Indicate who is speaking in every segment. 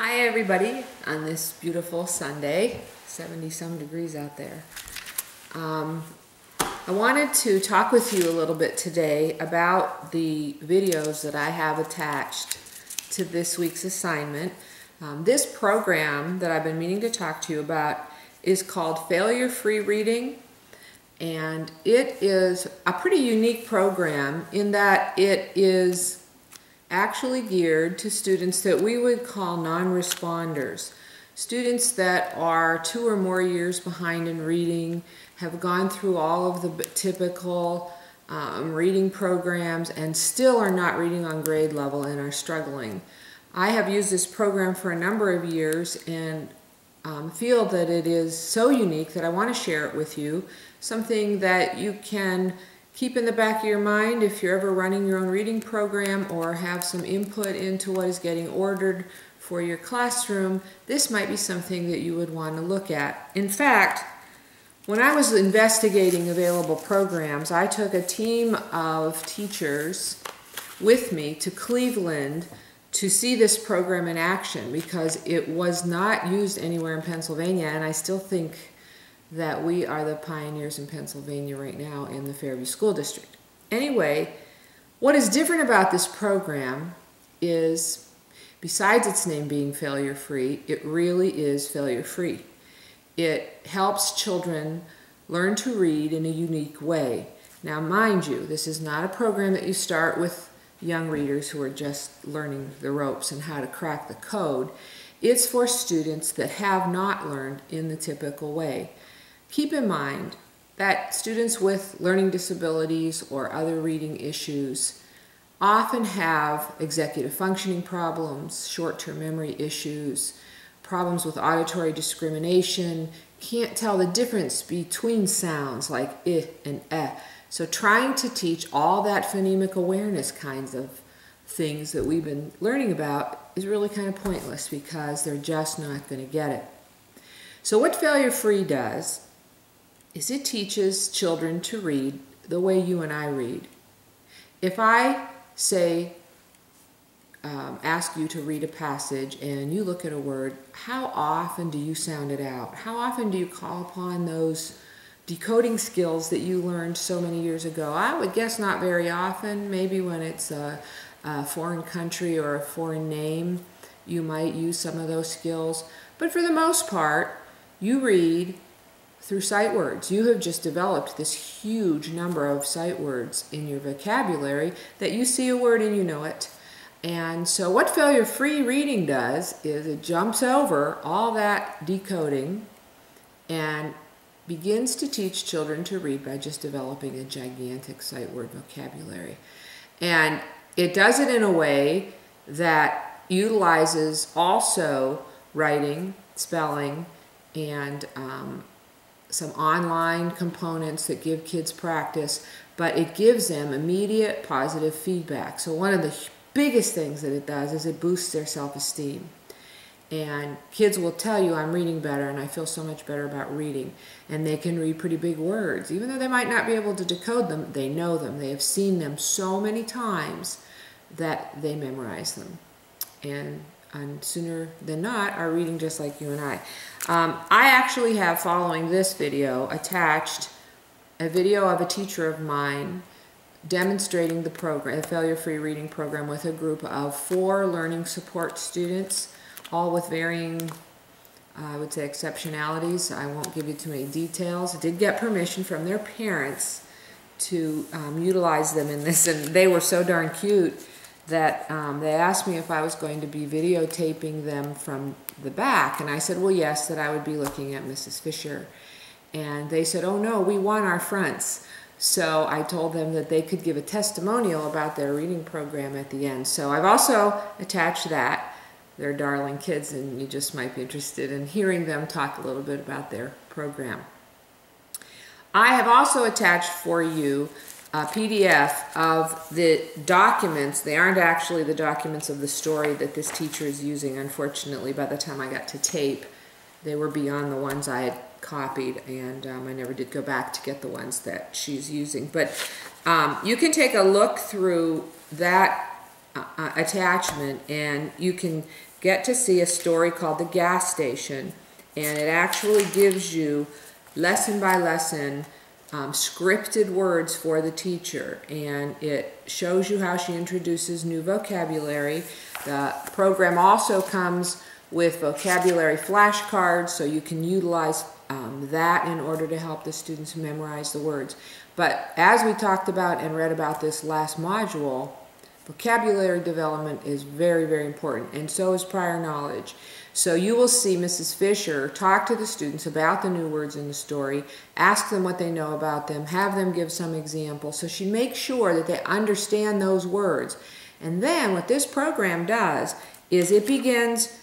Speaker 1: Hi everybody on this beautiful Sunday, 70 some degrees out there. I wanted to talk with you a little bit today about the videos that I have attached to this week's assignment. This program that I've been meaning to talk to you about is called Failure Free Reading, and it is a pretty unique program in that it is actually geared to students that we would call non-responders. Students that are 2 or more years behind in reading, have gone through all of the typical reading programs and still are not reading on grade level and are struggling. I have used this program for a number of years and feel that it is so unique that I want to share it with you. Something that you can keep in the back of your mind if you're ever running your own reading program or have some input into what is getting ordered for your classroom. This might be something that you would want to look at. In fact, when I was investigating available programs, I took a team of teachers with me to Cleveland to see this program in action because it was not used anywhere in Pennsylvania, and I still think that we are the pioneers in Pennsylvania right now in the Fairview School District. Anyway, what is different about this program is, besides its name being failure free, it really is failure free. It helps children learn to read in a unique way. Now, mind you, this is not a program that you start with young readers who are just learning the ropes and how to crack the code. It's for students that have not learned in the typical way. Keep in mind that students with learning disabilities or other reading issues often have executive functioning problems, short-term memory issues, problems with auditory discrimination, can't tell the difference between sounds like I and eh. So trying to teach all that phonemic awareness kinds of things that we've been learning about is really kind of pointless because they're just not going to get it. So what Failure Free does is it teaches children to read the way you and I read. If I say, ask you to read a passage and you look at a word, how often do you sound it out? How often do you call upon those decoding skills that you learned so many years ago? I would guess not very often. Maybe when it's a foreign country or a foreign name, you might use some of those skills. But for the most part, you read through sight words. You have just developed this huge number of sight words in your vocabulary that you see a word and you know it. And so what failure-free reading does is it jumps over all that decoding and begins to teach children to read by just developing a gigantic sight word vocabulary. And it does it in a way that utilizes also writing, spelling, and some online components that give kids practice, but it gives them immediate positive feedback. So one of the biggest things that it does is it boosts their self-esteem. And kids will tell you, I'm reading better and I feel so much better about reading. And they can read pretty big words. Even though they might not be able to decode them, they know them. They have seen them so many times that they memorize them. And sooner than not are reading just like you and I. I actually have, following this video, attached a video of a teacher of mine demonstrating the program, the Failure Free Reading program, with a group of 4 learning support students, all with varying, I would say, exceptionalities. I won't give you too many details. I did get permission from their parents to utilize them in this, and they were so darn cute that they asked me if I was going to be videotaping them from the back, and I said, well, yes, that I would be looking at Mrs. Fisher. And they said, oh no, we want our fronts. So I told them that they could give a testimonial about their reading program at the end. So I've also attached that. They're darling kids, and you just might be interested in hearing them talk a little bit about their program. I have also attached for you a PDF of the documents. They aren't actually the documents of the story that this teacher is using. Unfortunately, by the time I got to tape, they were beyond the ones I had copied, and I never did go back to get the ones that she's using. But you can take a look through that attachment, and you can get to see a story called The Gas Station, and it actually gives you lesson by lesson scripted words for the teacher, and it shows you how she introduces new vocabulary. The program also comes with vocabulary flashcards, so you can utilize that in order to help the students memorize the words. But as we talked about and read about this last module, vocabulary development is very, very important, and so is prior knowledge. So you will see Mrs. Fisher talk to the students about the new words in the story, ask them what they know about them, have them give some examples. So she makes sure that they understand those words. And then what this program does is it begins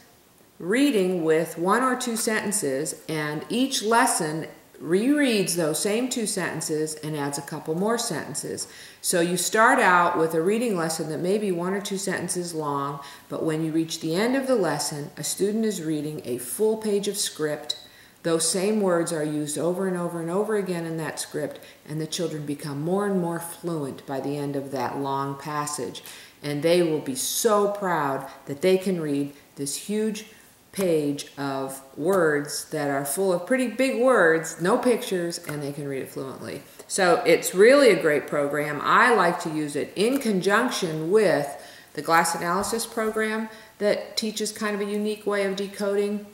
Speaker 1: reading with 1 or 2 sentences, and each lesson rereads those same 2 sentences and adds a couple more sentences. So you start out with a reading lesson that may be 1 or 2 sentences long, but when you reach the end of the lesson, a student is reading a full page of script. Those same words are used over and over and over again in that script, and the children become more and more fluent by the end of that long passage. And they will be so proud that they can read this huge page of words that are full of pretty big words, no pictures, and they can read it fluently. So it's really a great program. I like to use it in conjunction with the Glass Analysis program that teaches kind of a unique way of decoding,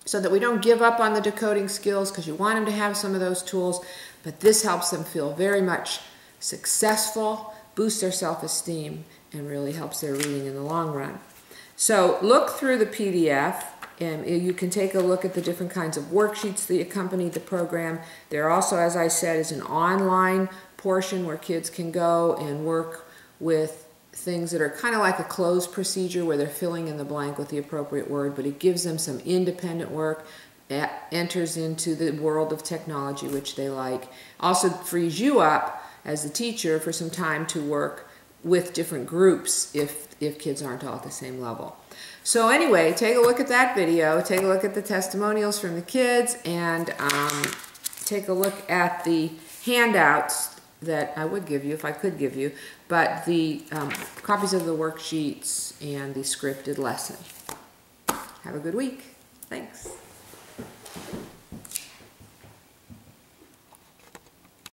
Speaker 1: so that we don't give up on the decoding skills, because you want them to have some of those tools, but this helps them feel very much successful, boosts their self-esteem, and really helps their reading in the long run. So look through the PDF, and you can take a look at the different kinds of worksheets that accompany the program. There also, as I said, is an online portion where kids can go and work with things that are kind of like a closed procedure where they're filling in the blank with the appropriate word, but it gives them some independent work that enters into the world of technology, which they like. Also frees you up as the teacher for some time to work with different groups if kids aren't all at the same level. So anyway, take a look at that video, take a look at the testimonials from the kids, and take a look at the handouts that I would give you if I could give you, but the copies of the worksheets and the scripted lesson. Have a good week. Thanks.